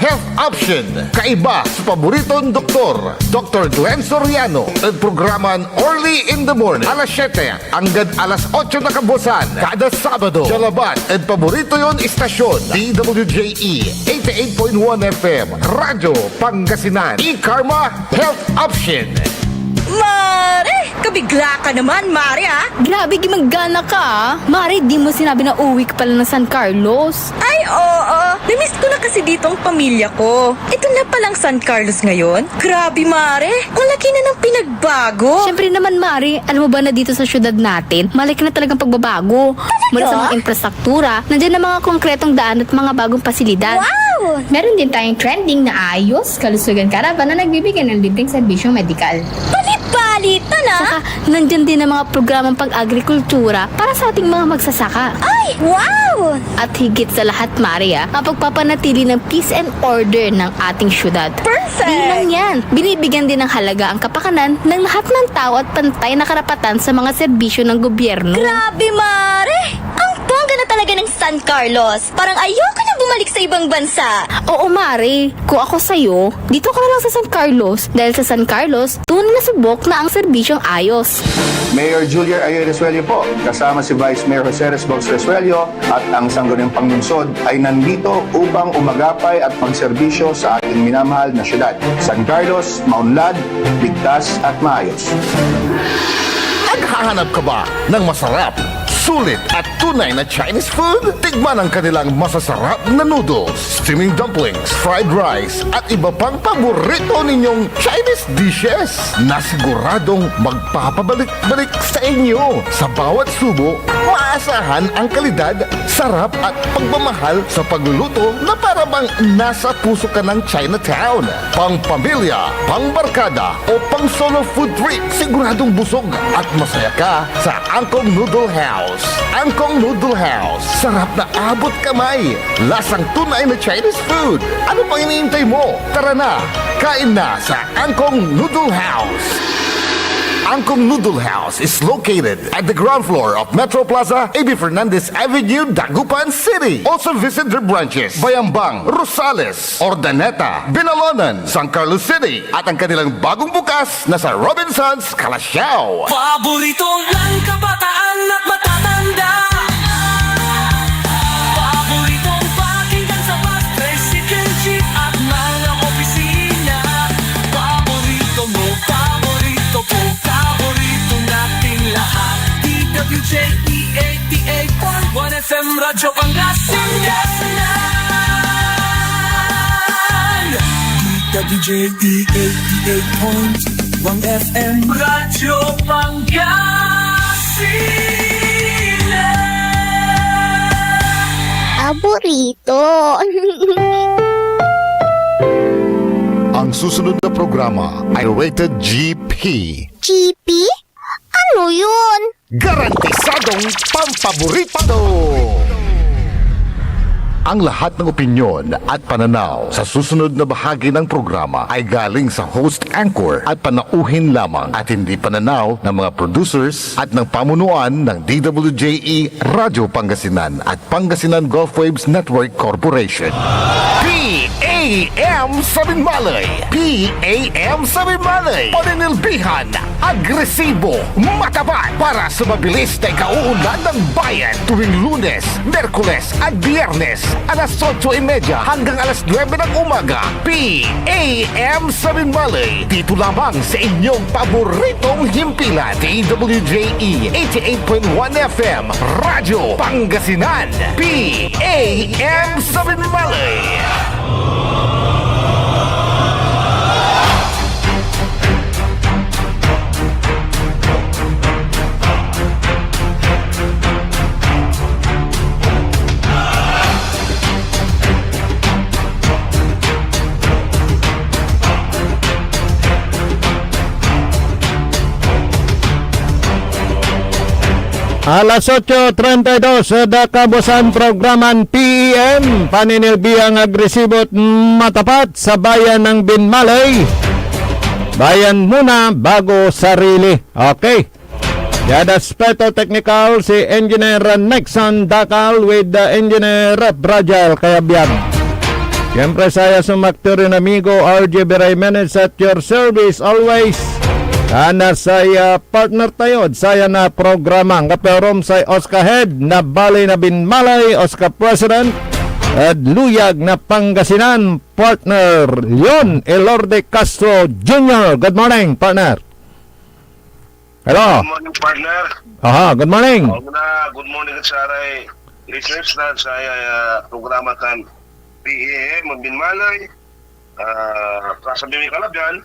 Health Option. Kaiba sa paboritong doktor, Dr. Glenn Soriano. At programan Early in the Morning. Alas 7 hanggang alas 8 na kabusan. Kada Sabado. Jalaban at paborito yon istasyon. DWJE 88.1 FM. Radyo Pangasinan. E-Karma Health Option. Mare! Kabigla ka naman, Mare, ha? Grabe, gimanggana ka, ah. Mari, di mo sinabi na uwi ka pala ng San Carlos. Ay, oo. Namiss ko na kasi dito ang pamilya ko. Ito na palang San Carlos ngayon. Grabe, Mare. Ang laki na ng pinagbago. Siyempre naman, Mari, alam mo ba na dito sa syudad natin, malaki na talagang pagbabago. Mula sa mga infrastruktura, nandiyan na mga konkretong daan at mga bagong pasilidad. Wow! Meron din tayong trending na ayos, kalusugan karavan na nagbibigay ng libreng serbisyong medikal. Palit-palitan, ha? Saka, nandyan din ang mga programang pag-agrikultura para sa ating mga magsasaka. Ay, wow! At higit sa lahat, Maria, ang pagpapanatili ng peace and order ng ating syudad. Perfect! Di lang yan, binibigyan din ng halaga ang kapakanan ng lahat ng tao at pantay na karapatan sa mga serbisyo ng gobyerno. Grabe, Mare! Ang bongga na talaga ng San Carlos. Parang ayoko na bumalik sa ibang bansa. Oo, Mari. Kung ako sa'yo, dito ka na lang sa San Carlos. Dahil sa San Carlos, tunay na subok na ang serbisyong ayos. Mayor Julia Ayer Resuello po, kasama si Vice Mayor Jose Resbox Resuello at ang sangguniang panglungsod ay nandito upang umagapay at magserbisyo sa ating minamahal na syudad. San Carlos, maunlad, ligtas at maayos. Naghahanap ka ba ng masarap, sulit at tunay na Chinese food? Tigman ang kanilang masasarap na noodles, steaming dumplings, fried rice at iba pang paborito ninyong Chinese dishes na siguradong magpapabalik-balik sa inyo. Sa bawat subo, maasahan ang kalidad, sarap at pagmamahal sa pagluluto na para bang nasa puso ka ng Chinatown. Pang pamilya, pang barkada o pang solo food trip, siguradong busog at masaya ka sa Angkong Noodle House. Angkong Noodle House. Sarap na abot kamay. Lasang tunay na Chinese food. Ano pang iniintay mo? Tara na, kain na sa Angkong Noodle House. Angkong Noodle House is located at the ground floor of Metro Plaza, A.B. Fernandez Avenue, Dagupan City. Also visit their branches, Bayambang, Rosales, Ordaneta, Binalonan, San Carlos City, at ang kanilang bagong bukas na sa Robinsons, Calasiao. Paboritong lang kabataan at matatanda. Paboritong pakinggan sa bus, tricycle, jeep at mga opisina. Paborito mo, paborito ko, paborito nating lahat. DWJE 88.1 FM Radyo Pangasinan. DWJE 88.1 FM Radyo Pangasinan. Paborito. Ang susunod na programa ay rated GP. GP? Ano yun? Garantisadong pampaborito! Ang lahat ng opinyon at pananaw sa susunod na bahagi ng programa ay galing sa host anchor at panauhin lamang at hindi pananaw ng mga producers at ng pamunuan ng DWJE Radyo Pangasinan at Pangasinan Gulf Waves Network Corporation. PAM Sabinmalay! PAM Sabinmalay! Paninilbihan, agresibo, matapat para sa mabilis na ikauunlad ng bayan tuwing Lunes, Merkules at Biyernes alas 8:30 hanggang alas 9 ng umaga. PAM Sabinmalay. Dito lamang sa inyong paboritong himpilan. DWJE 88.1 FM Radyo Pangasinan. PAM Sabinmalay. Alas 8:32 sa kabusan programan PEM, paninilbihang agresibo at matapat sa bayan ng Binmalay. Bayan muna bago sarili. Okay. Yada Speto Technical si Engineer Nexon Dakal with the Engineer Brajal Kayabyab. Siyempre saya sumakto rin amigo RJ Jimenez at your service always. Ana saya partner tayo saya na programa kaperom say Oscar Head na bali na binmalay Oscar President at luyag na Pangasinan partner Leon Elorde Castro Jr. Good morning partner. Hello. Good morning, partner. Aha, good morning. Good morning sa aray listeners na sa programa kan PEM Binmalay. Kasabi mi kalabyan,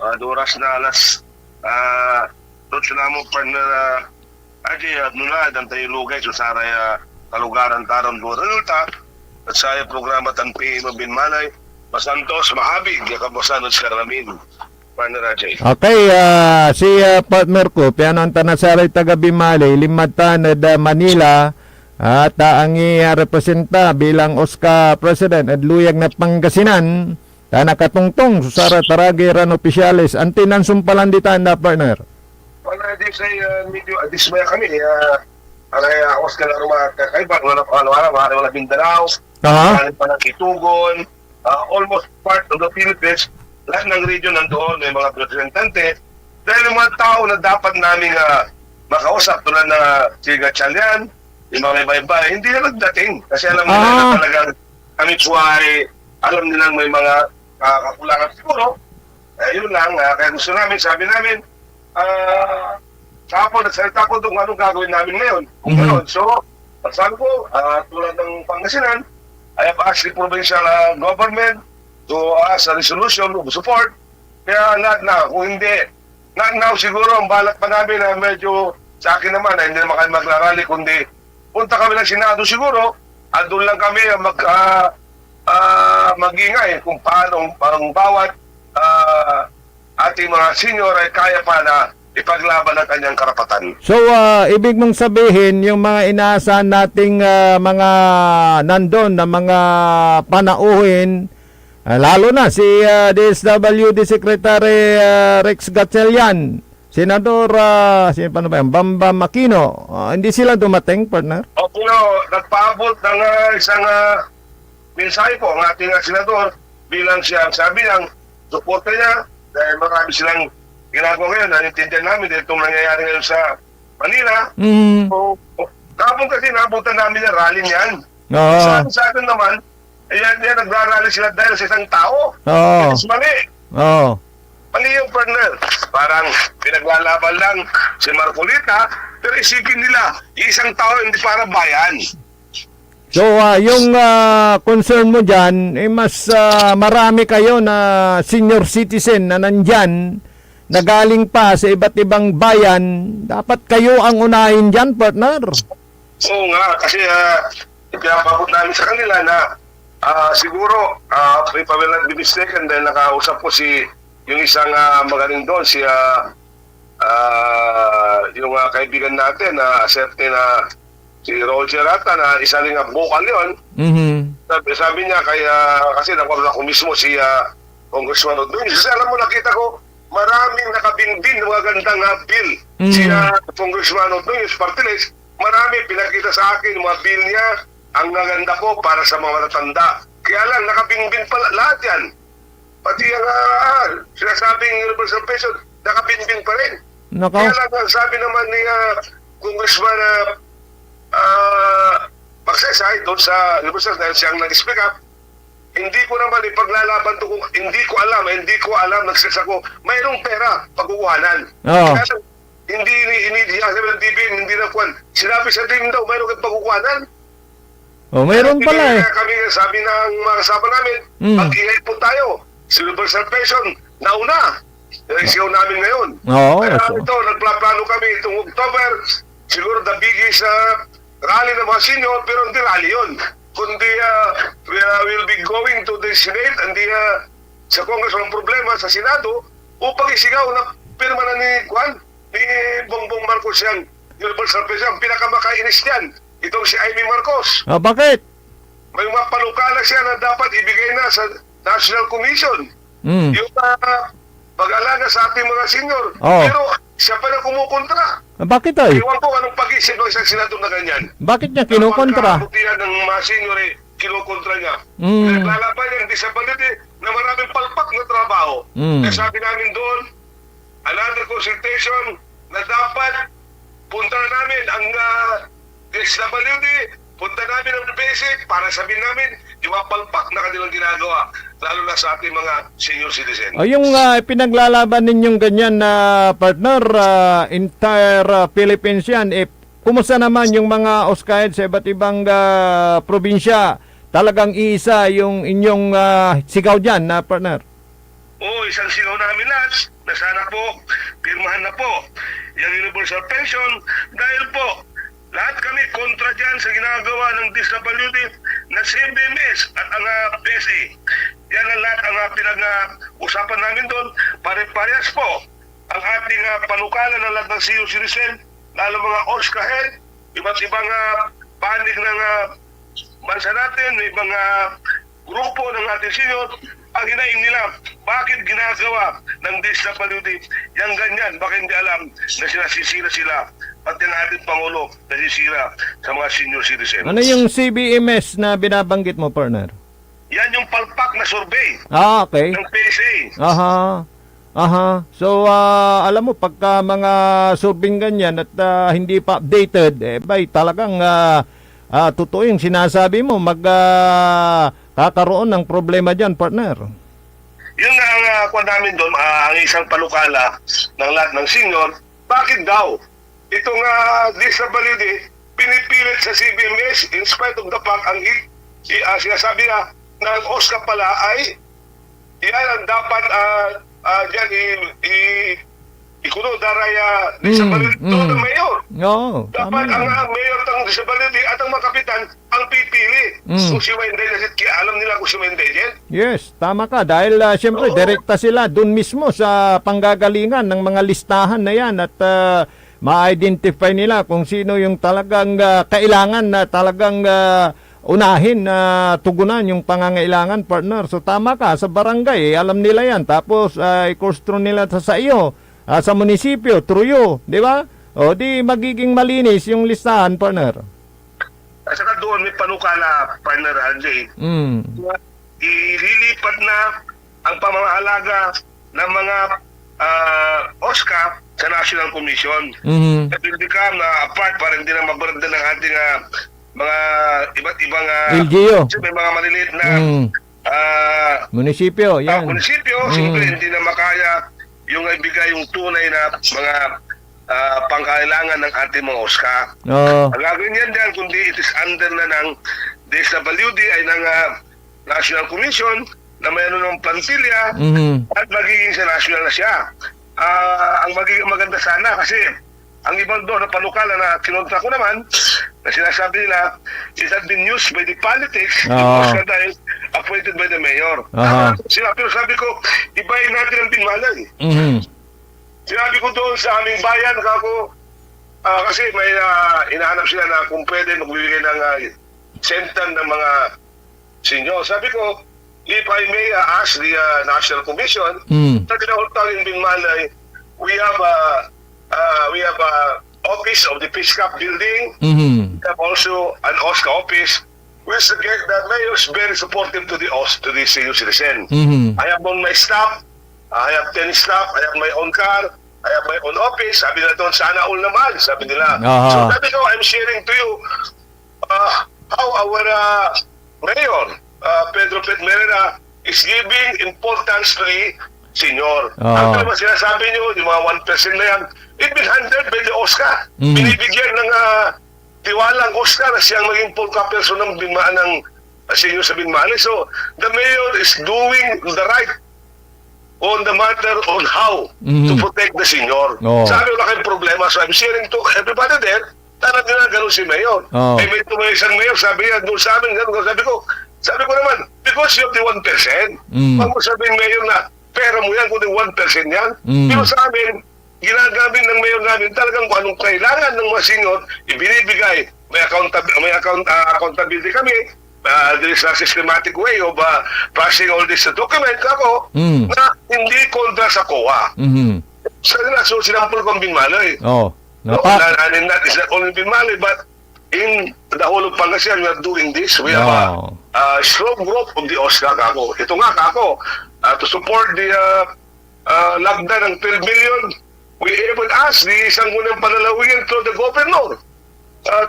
oras na alas doon na mo partner Ajay at nula dan tayo lugay sa aray kalugaran taron do resulta at sa programa kan PEM Binmalay. Masantos mahabig kabasan sa karamin. Partner Ajay. Okay, si partner ko, piananta na sa taga Bimali, limatan na Manila, at ang representa bilang Oscar President at luyag na Pangasinan, nakatungtong susara taragi ran opisyalis, antinan sumpalan ditan na partner. Partner Ajay say medyo dismaya kami, aray Oscar na rumakakaibat, wala Mindanao, wala pa ng Itugon, almost part of the Philippines. Lahat ng region nandoon, may mga representante. Dahil yung mga tao na dapat namin makausap tulad na si Gatchalian, yung mga iba-iba, hindi na nagdating. Kasi alam nila na talagang kami po ay alam nilang may mga kakulangan siguro. Yun lang, kaya gusto namin, sabi namin, kapon, nagsalita ko doon anong gagawin namin ngayon. Kung gano'n. So, sabi ko, tulad ng Pangasinan, I have asked the provincial government to as a resolution of support. Kaya not now, kung hindi, not now siguro ang balak pa namin na medyo sa akin naman na hindi naman kami maglarali, kundi punta kami ng Senado siguro at doon lang kami mag-ingay kung paano ang bawat ating mga senior ay kaya pa na ipaglaban ang kanyang karapatan. So, ibig mong sabihin, yung mga inaasahan nating mga nandun na mga panauhin, lalo na si DSWD Secretary Rex Gatchalian, Senador paano ba yan? Bambam Aquino, hindi sila dumating, partner? O puno, nagpaabot ng isang mensahe po ang ating senador bilang siya sabi ng suporta niya dahil marami silang ginagawa ngayon, nanintindihan namin dahil itong nangyayari ngayon sa Manila. So, kapag kasi nabutan namin yung rally niyan. Sa atin naman, yan nagrarally sila dahil sa isang tao. It's mali. Mali yung partner. Parang pinaglalaban lang si Marcolita, pero isipin nila, isang tao hindi para bayan. So, yung concern mo dyan, mas marami kayo na senior citizen na nandyan, na galing pa sa iba't ibang bayan, dapat kayo ang unahin dyan, partner. Oo nga, kasi pinapabot namin sa kanila na siguro, if I will not be mistaken, dahil nakausap ko yung isang magaling doon, yung kaibigan natin, accepted na si Roger Ata, na isa rin bukal yun. Sabi niya, kasi nakuha ko mismo si Congressman Odun. Kasi alam mo, nakita ko, maraming nakabinbin ng mga gandang bill. Si Congressman Odun, yung party list, marami pinakita sa akin, mga bill niya, ang naganda ko para sa mga matatanda. Kaya lang, nakabingbin pala lahat yan. Pati ang sinasabing universal pension, nakabingbin pa rin. Kaya lang, sabi naman ni Congressman Magsasay doon sa universal dahil siyang nag-speak up, hindi ko naman ipaglalaban to kung hindi ko alam, nagsasabi ako, mayroong pera, pagkukuhanan. Kaya lang, hindi hindi na kuhan. Sinabi sa team daw, mayroong pagkukuhanan. Mayroon pala Kami sabi ng mga kasama namin, mag-ingay po tayo. Silver pension, nauna. Isiyaw namin ngayon. Kaya ito, nagplano kami itong October, siguro the biggest rally ng mga senior, pero hindi rally yun. Kundi we'll be going to the Senate and sa Congress walang problema sa Senado upang isigaw na pirma na ni Bongbong Marcos yan, universal pension, pinakamakainis yan. Itong si Amy Marcos. Bakit? May mga palukala siya na dapat ibigay na sa National Commission. Yung pag-alaga sa ating mga senior. Pero siya pa na kumukontra. Bakit ay? Iwan ko anong pag-isip ng isang senador na ganyan. Bakit niya kinukontra? Kapag ng mga senior kinukontra niya. Mm. Naglalaban niya ang disability na maraming palpak na trabaho. Mm. Kaya sabi namin doon, another consultation na dapat punta namin ang DSWD, punta namin ang basic para sabihin namin yung mga palpak na kanilang ginagawa, lalo na sa ating mga senior citizen. O yung pinaglalaban ninyong ganyan na partner, entire Philippines yan, kumusta naman yung mga OSCA sa iba't ibang probinsya? Talagang iisa yung inyong sigaw dyan na partner? Oo, isang sigaw namin lahat na sana po, pirmahan na po yung universal pension dahil po, lahat kami kontra dyan sa ginagawa ng DSWD na CBMS at ang PSA. Yan ang lahat ang pinag-usapan namin doon. Pare-parehas po ang ating panukala ng lahat ng senior citizen, lalo mga OSCA head, iba't ibang panig ng bansa natin, may mga grupo ng ating senior, ang hinaing nila, bakit ginagawa ng DSWD yung ganyan, bakit hindi alam na sinasisira sila, pati ang ating Pangulo nasisira sa mga senior citizen. Ano yung CBMS na binabanggit mo, partner? Yan yung palpak na survey Okay. ng PSA. Aha. So, alam mo, pagka mga surveying ganyan at hindi pa updated, talagang totoo yung sinasabi mo, kakaroon ng problema dyan, partner. Yun nga ang kuha namin doon, ang isang palukala ng lahat ng senior, bakit daw itong DSWD pinipilit sa CBMS in spite of the fact ang sinasabi na ang OSCA pala ay yan ang dapat dyan ikuno daraya DSWD doon ang mayor. Oo, Dapat tama. ang mayor ng disability at ang mga kapitan ang pipili. Kung si Wendell, alam nila kung si Wendell yan. Yes, tama ka. Dahil siyempre, direkta sila dun mismo sa panggagalingan ng mga listahan na yan at ma-identify nila kung sino yung talagang kailangan na talagang unahin na tugunan yung pangangailangan, partner. So tama ka, sa barangay, alam nila yan. Tapos, i-course nila sa iyo, sa munisipyo, through you, di ba? O di magiging malinis yung listahan, partner. At saka doon may panukala, partner RJ, ililipat na ang pamamahalaga ng mga OSCA sa National Commission. It will become a part para hindi na mabarda ng ating mga iba't ibang LGU. may mga maliliit na Munisipyo, yan. munisipyo, siyempre hindi na makaya yung ibigay yung tunay na mga pangkailangan ng ating mga OSCA. Ang gagawin yan dyan, kundi it is under na ng DSWD ay ng National Commission na mayroon ng plantilla at magiging sa national na siya. Ang magiging maganda sana kasi ang ibang doon na panukala na kinontra ko naman na sinasabi nila it has been used by the politics dahil appointed by the mayor. Pero sabi ko, ibayin natin ang binmalay. Sinabi ko doon sa aming bayan, kasi may inahanap sila na kung pwede magbibigay ng sentan ng mga senior. Sabi ko, if I may ask the National Commission, sa tinahutang in Binmalay, we have a office of the PISCAP building. We have also an OSCA office, which the mayor is very supportive to the senior citizen. I have on my staff. I have 10 staff, I have my own car, I have my own office. Sabi nila doon, sana all naman, sabi nila. So sabi ko, I'm sharing to you how our mayor, Pedro Petmerera, is giving importance to the senior. Ang naman sinasabi nyo, yung mga 1% na yan, it been handled by the OSCA. Binibigyan ng tiwalang OSCA na siyang maging pulka-person ng binmaan ng senior sa Binmali. So, the mayor is doing the right on the matter on how to protect the senior. Sabi wala kayong problema. So I'm sharing to everybody there, talaga na gano'n si Mayor. May isang Mayor, sabi niya, doon sa amin, gano'n. Sabi ko naman, because you have the 1%, pag mo sabihin Mayor na, pera mo yan, kundi 1% yan. Pero sa amin, ginagamit ng Mayor namin, talagang kung anong kailangan ng mga senior, ibinibigay. May accountability kami. There is a systematic way of passing all this document ako na hindi kontra sa COA. So sinampol ko ang Binmalay. Not It's not only Binmalay, but in the whole of Pangasinan, we are doing this. We have Wow. a slow growth of the OSCA, kako. Ito nga, kako, to support the lagda ng 12 million, we even asked the Sangguniang Panlalawigan to the governor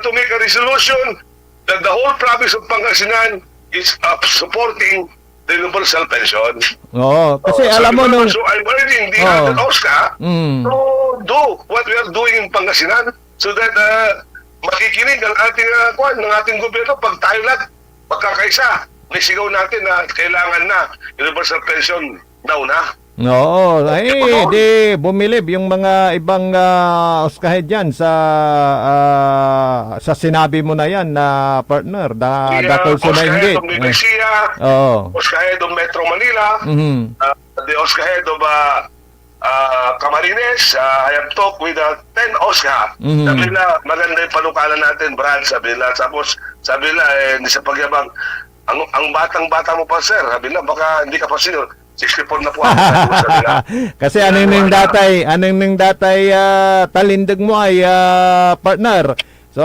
to make a resolution that the whole province of Pangasinan is supporting the universal pension. Oo, kasi So, alam mo nung... So I'm urging the Oo. OSCA Mm. to do what we are doing in Pangasinan so that makikinig ang ating ng ating gobyerno pag tayo lahat magkakaisa. Nisigaw natin na kailangan na universal pension daw na. Oo, ay, di bumilib yung mga ibang oskahed dyan sa sinabi mo na yan na partner, dakol sa Oskahed nainggit. of Nevesia, Oo. Oskahed of Metro Manila, Mhm. the Oskahed of Camarines, I have talked with 10 OSCA. Mhm. Sabi nila, maganda yung panukalan natin, Brad, sabi nila. Tapos, sabi nila, hindi sa pagyabang, ang batang-bata mo pa, sir. Sabi nila, baka hindi ka pa senior. 64 na po ako. Sabi nila. Kasi anong ning datay talindag mo ay partner. So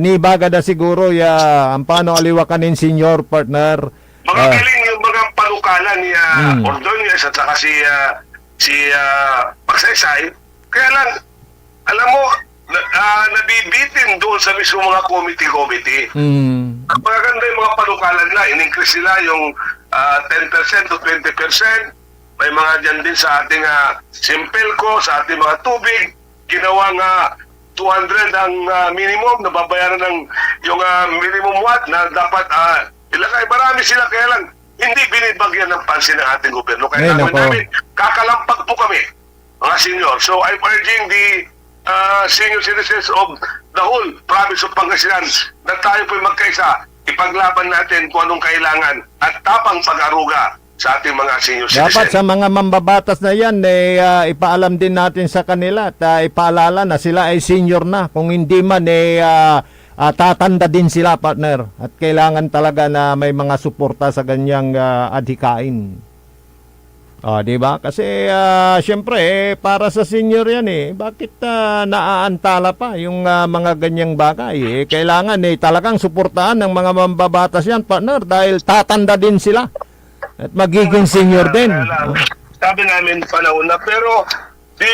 nibaga da siguro ang paano aliwakanin senior partner. Magagaling yung mga panukalan ni Ordonez at saka si Pagsaysay. Kaya lang, alam mo, nabibitin doon sa mismo mga committee. Mm. Ang maganda yung mga panukalan na, in-increase nila yung 10% to 20%. May mga dyan din sa ating Simpelco, sa ating mga tubig. Ginawang 200 ang minimum, nababayaran ng yung minimum watt na dapat ilagay. Marami sila, kaya lang hindi binibagyan ng pansin ng ating gobyerno. Kaya namin kakalampag po kami, mga senior. So I'm urging the senior citizens of the whole province of Pangasinan na tayo po magkaisa, ipaglaban natin kung anong kailangan at tapang pag-aruga sa ating mga senior citizens. Dapat sa mga mambabatas na yan, ipaalam din natin sa kanila at ipaalala na sila ay senior na. Kung hindi man, tatanda din sila, partner. At kailangan talaga na may mga suporta sa ganyang adhikain. Di ba? Kasi syempre para sa senior yan bakit naaantala pa yung mga ganyang bagay kailangan talagang suportahan ng mga mambabatas yan, partner, dahil tatanda din sila at magiging senior din. Sabi namin panahon na, pero the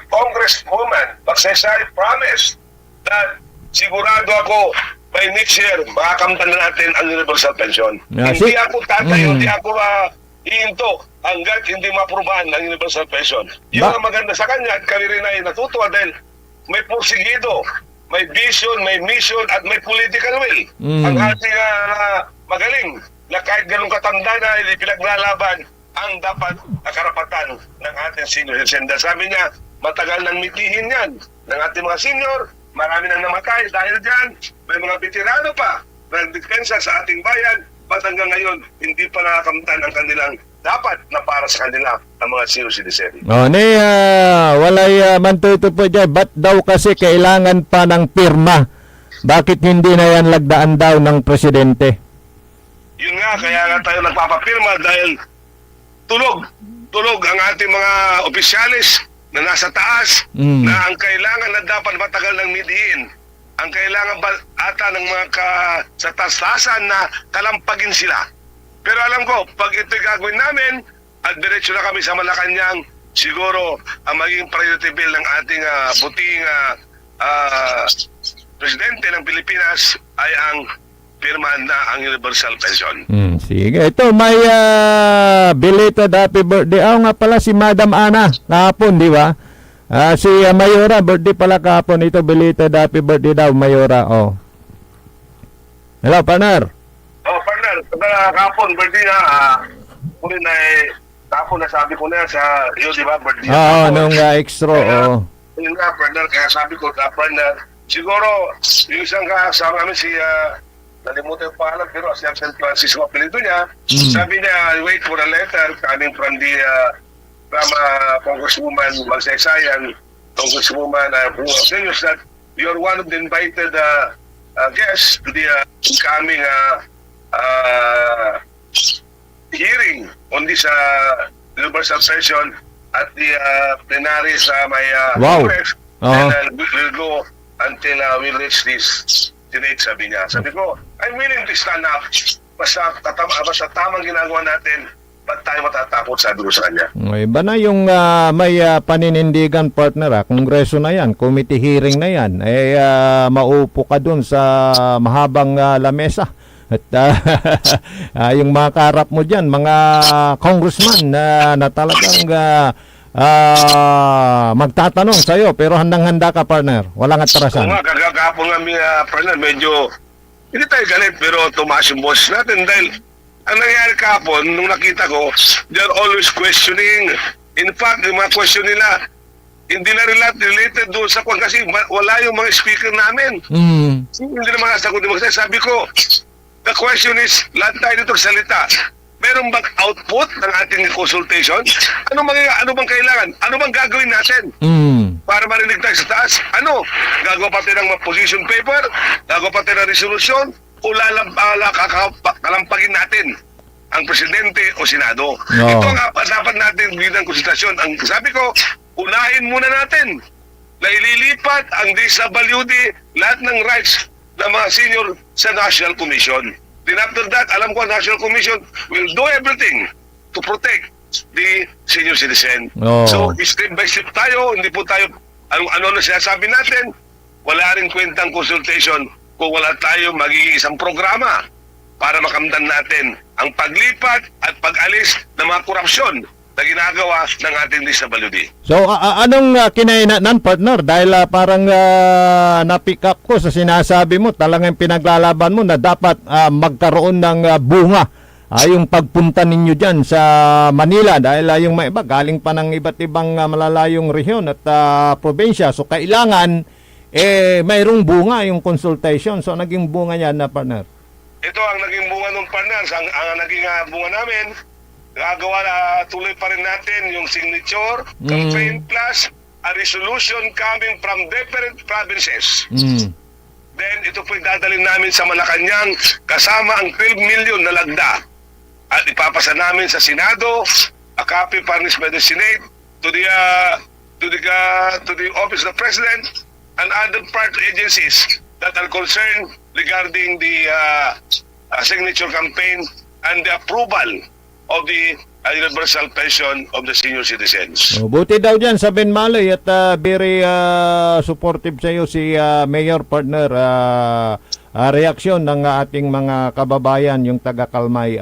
Congresswoman Pagsaysay promised that sigurado ako by next year, makakamtan na natin ang universal pension. Hindi ako tatayo, hindi ako iinto hanggat hindi maprubahan ang universal pension. Yung ang maganda sa kanya at kami rin ay natutuwa dahil may porsigido, may vision, may mission at may political will. Ang ating magaling na kahit ganun katanda na pinaglalaban ang dapat karapatan ng ating senior citizen. Sabi niya, matagal nang mitihin yan ng ating mga senior. Marami nang namatay dahil dyan. May mga veterano pa na nagdepensa sa ating bayan. Ba't hanggang ngayon, hindi pa nakakamtan ang kanilang dapat na para sa kanila ang mga senior citizen. Walay mantuto po dyan. Ba't daw kasi kailangan pa ng pirma? Bakit hindi na yan lagdaan daw ng presidente? Yun nga, kaya nga tayo nagpapapirma dahil tulog ang ating mga opisyalis na nasa taas na ang kailangan na dapat matagal ng midiin, ang kailangan ata ng mga sa taas-taasan na kalampagin sila. Pero alam ko, pag ito'y gagawin namin at diretso na kami sa Malacanang, siguro ang maging priority bill ng ating buting presidente ng Pilipinas ay ang pirmahan na ang universal pension. Sige. Ito, may belated happy birthday. Nga pala si Madam Ana kahapon, di ba? Si Mayora, birthday pala kahapon. Ito, belated happy birthday daw, Mayora. Hello, partner. Partner. Kahapon, birthday na. Kunin na kahapon nasabi ko na sa iyo, di ba? Birthday. Nung extra, Yun nga, partner. Kaya sabi ko, partner, siguro, yung isang kasama namin si nalimutan yung pangalan, pero si St. Francis ang apelido niya. Sabi niya, wait for a letter coming from the Congresswoman Magsaysay and Congresswoman who tells us that you're one of the invited guests to the coming hearing on this universal pension at the plenary sa may Congress. And we'll go until we'll reach this Senate, sabi niya. Sabi ko, I'm willing to stand up. Basta tamang ginagawa natin, ba't tayo matatakot, sabi ko sa kanya. Iba na yung may paninindigan, partner. Kongreso na yan, committee hearing na yan. Maupo ka dun sa mahabang lamesa. At yung mga kaharap mo dyan, mga congressman na talagang magtatanong sa'yo, pero handang-handa ka, partner. Walang atrasan. Kung nga, kagakapon nga, partner, medyo hindi tayo galit, pero tumaas yung boss natin dahil ang nangyari kahapon, nung nakita ko, they're always questioning. In fact, yung mga question nila, hindi na related doon sa kwan kasi wala yung mga speaker namin. Hindi naman nasagot yung magsalita. Sabi ko, the question is, lahat tayo dito salita. Meron bang output ng ating consultation? Ano bang kailangan? Ano bang gagawin natin? Para marinig tayo sa taas? Ano? Gagawa pa tayo ng position paper? Gagawa pa tayo ng resolution? O kalampagin natin ang presidente o senado. Ito ang dapat natin bilang konsultasyon. Ang sabi ko, unahin muna natin na ililipat ang DSWD lahat ng rights ng mga senior sa National Commission. Then after that, alam ko ang National Commission will do everything to protect the senior citizen. So, step by step tayo, hindi po tayo, ano na sinasabi natin, wala rin kwentang consultation kung wala tayo magiging isang programa para makamtan natin ang paglipat at pag-alis ng mga korupsyon na ginagawa ng ating DSWD. So, anong kinainan, partner? Dahil parang na-pick up ko sa sinasabi mo, talagang pinaglalaban mo na dapat magkaroon ng bunga yung pagpunta ninyo dyan sa Manila. Dahil yung may iba, galing pa ng iba't ibang malalayong rehiyon at probinsya. So, kailangan mayroong bunga yung consultation. So, naging bunga niya na, partner? Ito ang naging bunga ng partners. Ang naging bunga namin, gagawa na tuloy pa rin natin yung signature, campaign plus a resolution coming from different provinces. Then, ito po dadalhin namin sa Malacanang kasama ang 12 million na lagda. At ipapasa namin sa Senado, a copy furnished by the Senate to the Office of the President and other part agencies that are concerned regarding the signature campaign and the approval of the universal pension of the senior citizens. Buti daw dyan sa Benmaloy at very supportive sa iyo si Mayor, partner. Reaksyon ng ating mga kababayan, yung taga-Kalmay,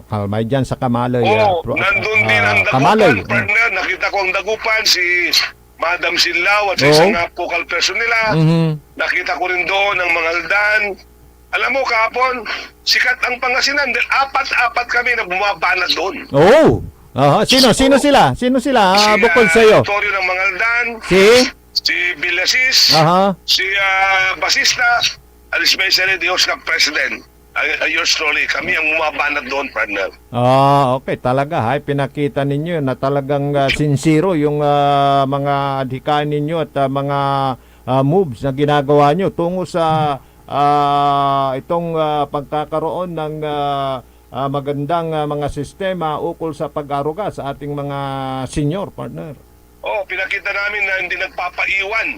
Kalmay dyan sa Kamaloy. Nandun din ang Kamaloy. Dagupan, partner. Nakita ko ang Dagupan, si Madam Sinlaw at sa isang focal person nila. Nakita ko rin doon ang mga Aldan. Alam mo, kahapon, sikat ang Pangasinan. Apat kami na bumabanat doon. Sino sila? Bukod sa iyo? Toryo ng mga Aldan. Si Villasis. Si Basista. And especially the Oscar President. Yours truly. Kami ang bumabanat doon, partner. Okay. Talaga, pinakita ninyo na talagang sincero yung mga adhikain ninyo at mga moves na ginagawa nyo tungo sa itong pagkakaroon ng magandang mga sistema ukol sa pag-aruga sa ating mga senior, partner. Pinakita namin na hindi nagpapaiwan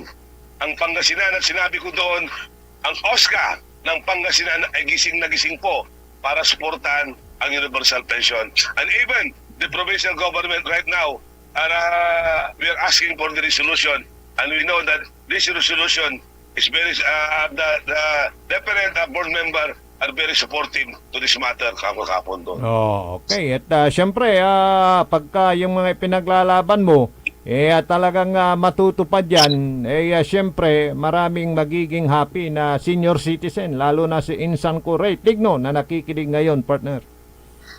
ang Pangasinan at sinabi ko doon, ang OSCA ng Pangasinan ay gising na gising po para suportahan ang universal pension. And even the provincial government right now we are asking for the resolution, and we know that this resolution is very the different board member are very supportive to this matter kahapon doon. Okay. At syempre, pagka yung mga pinaglalaban mo, talagang matutupad yan, syempre, maraming magiging happy na senior citizen, lalo na si Insan Kuray Tigno na nakikinig ngayon, partner.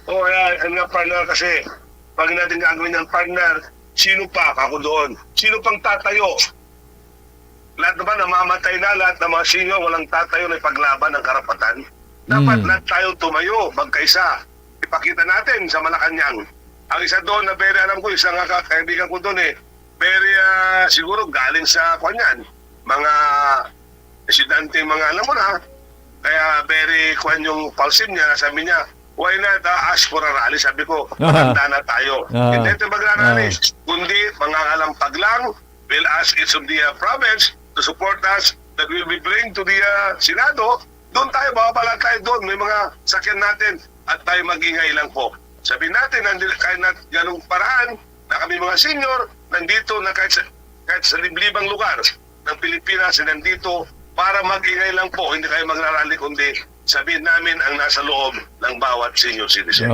Partner, kasi pag natin gagawin ng partner, sino pa ako doon? Sino pang tatayo? Lahat naman namamatay na, lahat ng mga senior walang tatayo na ipaglaban ng karapatan. Dapat lahat tayo tumayo, magkaisa. Ipakita natin sa Malacanang. Ang isa doon na very, alam ko, isang kaibigan ko doon very siguro galing sa kanyan. Mga residente, mga alam mo na. Kaya very yung palsim niya, sabi niya, why not ask for a rally? Sabi ko, maganda na tayo. Hindi ito magrarally. Kundi, mga alampag lang, we'll ask each of the province to support us that we will bring to the Senado, doon tayo, babala tayo doon. May mga sakyan natin at tayo mag-ingay lang po. Sabihin natin, kahit na ganung paraan na kami mga senior, nandito na kahit sa liblibang lugar ng Pilipinas, nandito para mag-ingay lang po. Hindi kayo magrarally, kundi sabihin namin ang nasa loob ng bawat senior citizen.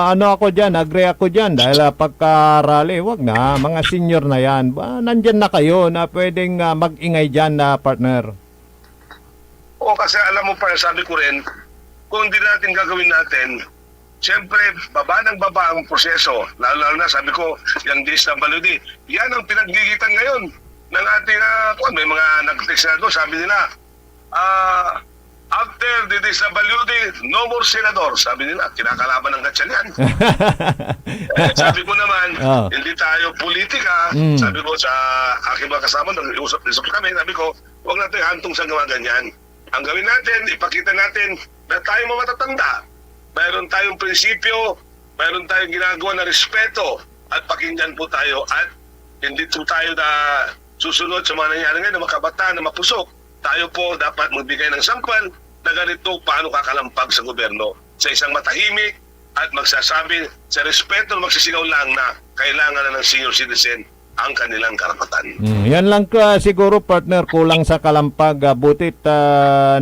Ano ako dyan, agree ako dyan dahil pagka-rally, wag na, mga senior na yan. Nandyan na kayo na pwedeng mag-ingay dyan na partner. O kasi alam mo pa, sabi ko rin, kung hindi natin gagawin natin, siyempre, baba ng baba ang proseso. Lalo na, sabi ko, yung DSWD, yan ang pinagdigitan ngayon ng ating, may mga nag-text na doon, sabi nila, after the DSWD, no more senador. Sabi nila, kinakalaban ng gatsan yan. Sabi ko naman, hindi tayo politika. Sabi ko sa aking mga kasama, nag-usap kami, sabi ko, huwag natin hantong sa gawa ganyan. Ang gawin natin, ipakita natin na tayo mga matatanda. Mayroon tayong prinsipyo, mayroon tayong ginagawa na respeto at pakinggan po tayo at hindi po tayo na susunod sa mga nangyari ngayon na mga kabataan na mapusok. Tayo po dapat magbigay ng sampal na ganito paano kakalampag sa gobyerno sa isang matahimik at magsasabi sa respeto na magsisigaw lang na kailangan na ng senior citizen ang kanilang karapatan. Yan lang siguro partner, kulang sa kalampag. Butit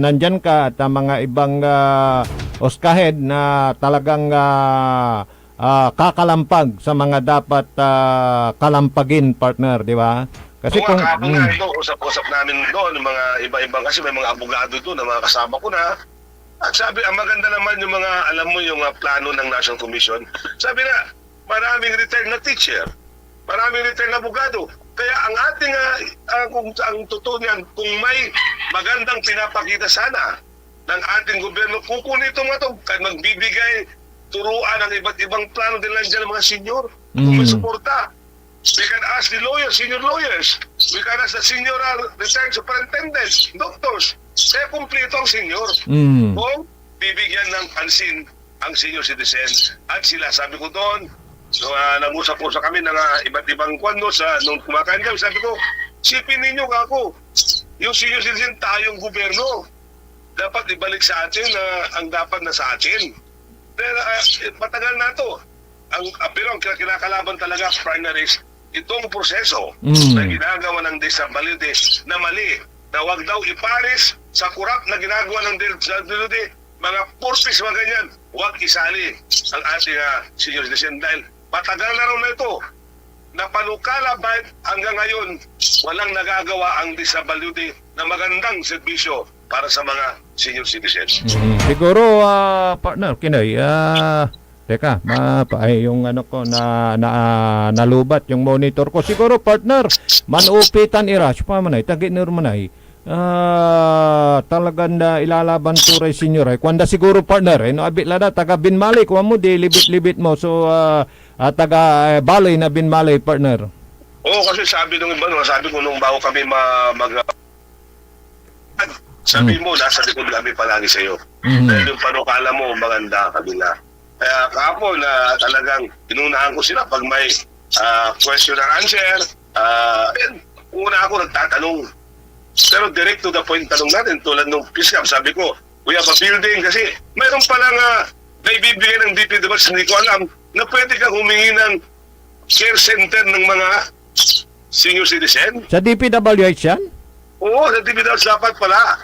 nandyan ka at mga ibang oskahed na talagang kakalampag sa mga dapat kalampagin partner, di ba? Kasi kung nga ito, usap-usap namin doon, mga iba-ibang, kasi may mga abogado doon na mga kasama ko na. At sabi, ang maganda naman yung mga, alam mo, yung plano ng National Commission. Sabi na, maraming retired na teacher, maraming retired na abogado. Kaya ang ating, kung ang totoo niyan, kung may magandang pinapakita sana ng ating gobyerno, kukunin ito nga ito, magbibigay turuan ng iba't ibang plano din lang dyan ng mga senior. Kung may suporta. We can ask the lawyers, senior lawyers. We can ask the senior retired superintendents, doctors. Kaya kumplito ang senior. Kung bibigyan ng pansin ang senior citizens. At sila, sabi ko doon, nag-usap-usap kami ng iba't ibang kwando nung kumakain kami, sabi ko, sipin ninyo ako, yung senior citizen tayong gobyerno. Dapat ibalik sa atin ang dapat na sa atin. Pero matagal na ito. Pero ang kinakalaban talaga, primaries, itong proseso na ginagawa ng DSWD na mali, na wag daw iparis sa kurap na ginagawa ng DSWD, mga purpose, mga ganyan, wag isali ang ating senior citizen dahil matagal na raw na ito. Napanukala ba hanggang ngayon, walang nagagawa ang DSWD na magandang serbisyo para sa mga senior citizens. Siguro, partner, Kinoy, teka, yung ano ko nalubat yung monitor ko. Siguro partner, manupitan irash pa manay, taginir manay. Talagang ilalaban turay senior ay. Kwanda siguro partner, no abit lada taga Binmalay, kuha mo di libit-libit mo. So taga Balay na Binmalay partner. Oo, kasi sabi nung iba, sabi ko nung bago kami sabi mo, nasa likod kami palagi sa iyo. Dahil yung panukala mo, maganda kabila. Kaya kahapon na talagang inunahan ko sila pag may question and answer. Una ako nagtatanong. Pero direct to the point tanong natin tulad nung PISCAP, sabi ko, we have a building kasi mayroon palang naibibigay ng DPWH, hindi ko alam, na pwede kang humingi ng care center ng mga senior citizen. Sa DPWH yan? Oo, sa DPWH dapat pala.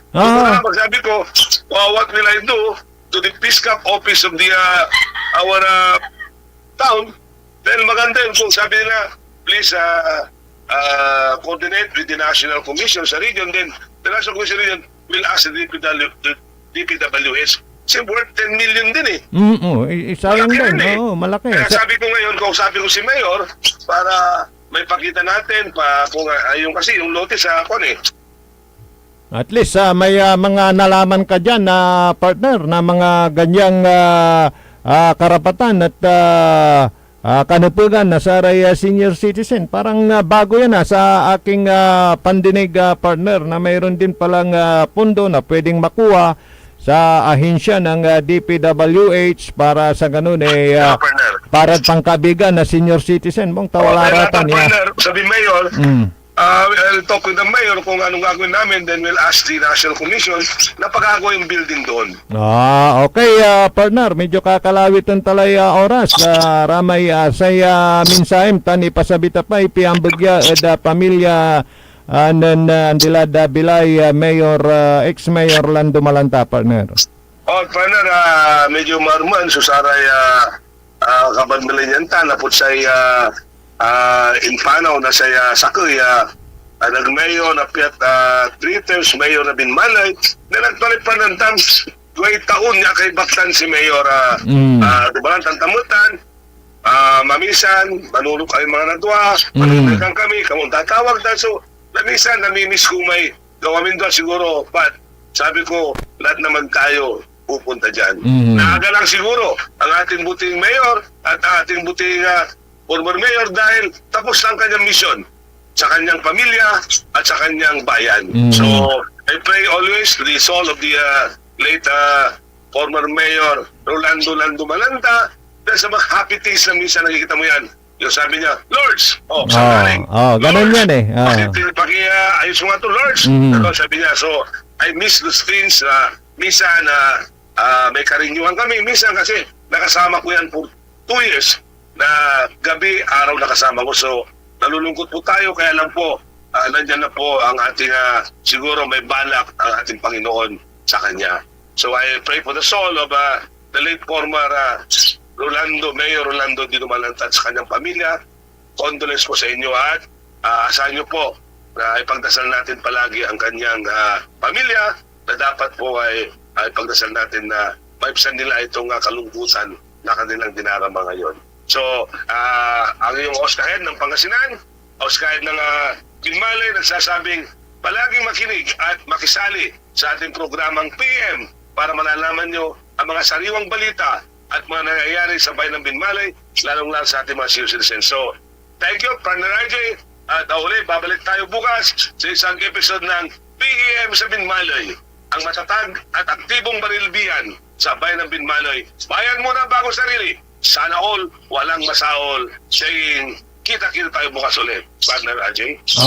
Sabi ko, what will I do to the PISCAP office of the our town? Then maganda yun kung sabi nila, please coordinate with the National Commission sa region. Then the National Commission region will ask the DPWH. Kasi worth 10 million din eh. Sayang din. Malaki. Kaya sabi ko ngayon, kausapin ko si Mayor para may pakita natin kung kasi yung lote sa At least may mga nalaman ka dyan na partner na mga ganyang karapatan at kanupugan na sa senior citizen. Parang bago yan sa aking pandinig partner na mayroon din palang pundo na pwedeng makuha sa ahensya ng DPWH para sa ganun para pangkabigan na senior citizen mong tawalaratan niya. Sabi Mayor, I'll talk with the mayor kung anong gagawin namin, then we'll ask the National Commission na pagagawa yung building doon. Okay, partner, medyo kakalawitan talay oras. Ramay saya minsahem tani pasabita pa ipiambagya da pamilya andila da bilay Mayor ex-Mayor Lando Malanta, partner. Partner, medyo maruman, susaray kabag nalinyanta, napot say inpanaw na saya sakoy, nag-mayor na piyat 3 terms, mayor na binmalay, na nagpalit pa ng tams, 2 taon niya kay Baktan si Mayor, diba, tantamutan, mamisan, manulog ay mga nadwa, manulog kami, kamong tatawag na, so, namisan, namimiss ko may gawamin doon siguro, but sabi ko, lahat naman tayo pupunta dyan. Naaga lang siguro ang ating buting mayor at ating buting former mayor dahil tapos lang kanyang mission sa kanyang pamilya at sa kanyang bayan. So, I pray always to the soul of the late former mayor Rolando Malanta dahil sa mga happy things na minsan nakikita mo yan. Yung sabi niya, Lords! Ganun yan eh. Ayos mo nga to, Lords! Sabi niya, so, I miss those things na minsan may karinyuhan kami. Minsan kasi nakasama ko yan for 2 years na gabi, araw nakasama ko. So, nalulungkot po tayo. Kaya lang po, nandyan na po ang ating, siguro may balak ang ating Panginoon sa kanya. So, I pray for the soul of the late former Mayor Rolando Dino Malanta at sa kanyang pamilya. Condolence po sa inyo at asahan nyo po na ipagdasal natin palagi ang kanyang pamilya na dapat po ay ipagdasal natin na maibsan nila itong kalungkutan na kanilang dinarama ngayon. So, ang iyong Oscar Head ng Pangasinan, Oscar Head ng Binmalay, nagsasabing palaging makinig at makisali sa ating programang PM para malalaman nyo ang mga sariwang balita at mga nangyayari sa bayan ng Binmalay, lalong-lalo sa ating mga senior citizens. So, thank you, Partner RJ. At uli, babalik tayo bukas sa isang episode ng PM sa Binmalay, ang matatag at aktibong barilbihan sa bayan ng Binmalay. Bayan muna bago sarili. Sana all, walang masaol. Saying, kita-kita tayo bukas ulit. Partner RJ.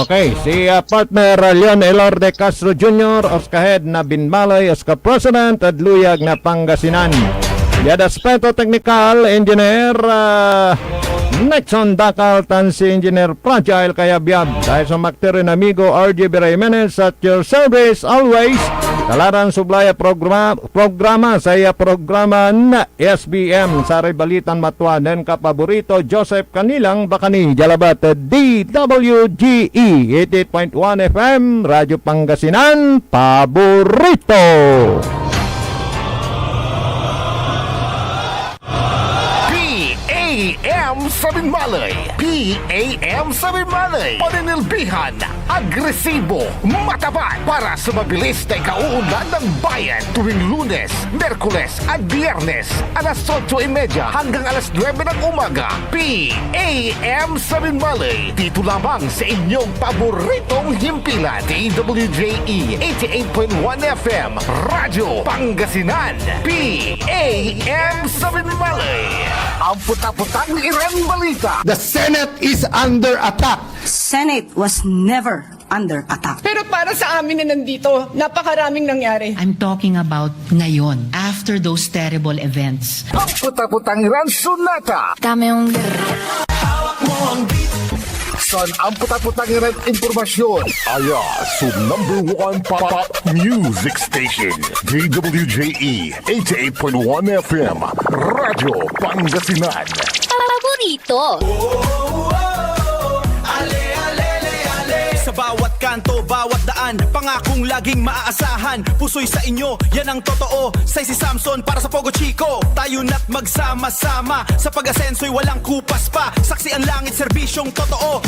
Okay, si partner Leon Elorde Castro Jr., Oscar Head na Binmalay, Oscar President at Luyag na Pangasinan. Yada Aspeto Technical Engineer Nexon Dakal tan si Engineer Fragile kaya biyab dahil sa makterin amigo RJ Jimenez at your service always. Kalaran sublaya programa saya programa na SBM sa Balitan Matuanen kapaborito Joseph Kanilang Bakani Jalabat DWGE 88.1 FM Radyo Pangasinan paborito. PAM sa Binmalay. PAM sa Binmalay. Paninilbihan, agresibo, matapat para sa mabilis na ikauunlad ng bayan tuwing Lunes, Merkules at Biyernes alas 8:30 hanggang alas 9 ng umaga. PAM sa Binmalay. Dito lamang sa inyong paboritong himpilan. DWJE 88.1 FM Radyo Pangasinan. PAM sa Binmalay. Ang puta-putang Iran balita. The Senate is under attack. Senate was never under attack. Pero para sa amin na nandito, napakaraming nangyari. I'm talking about ngayon, after those terrible events. Ang puta-putang Iran Sonata. Tama yung... Saan ang puta-putang Iran impormasyon? Aya, so #1 pop music station. DWJE 88.1 FM Radyo Pangasinan. Paborito. Sa bawat kanto, bawat daan, pangakong laging maaasahan. Puso'y sa inyo, yan ang totoo. Say si Samson para sa Pogo Chico. Tayo na't magsama-sama. Sa pag-asenso'y walang kupas pa. Saksi ang langit, serbisyong totoo.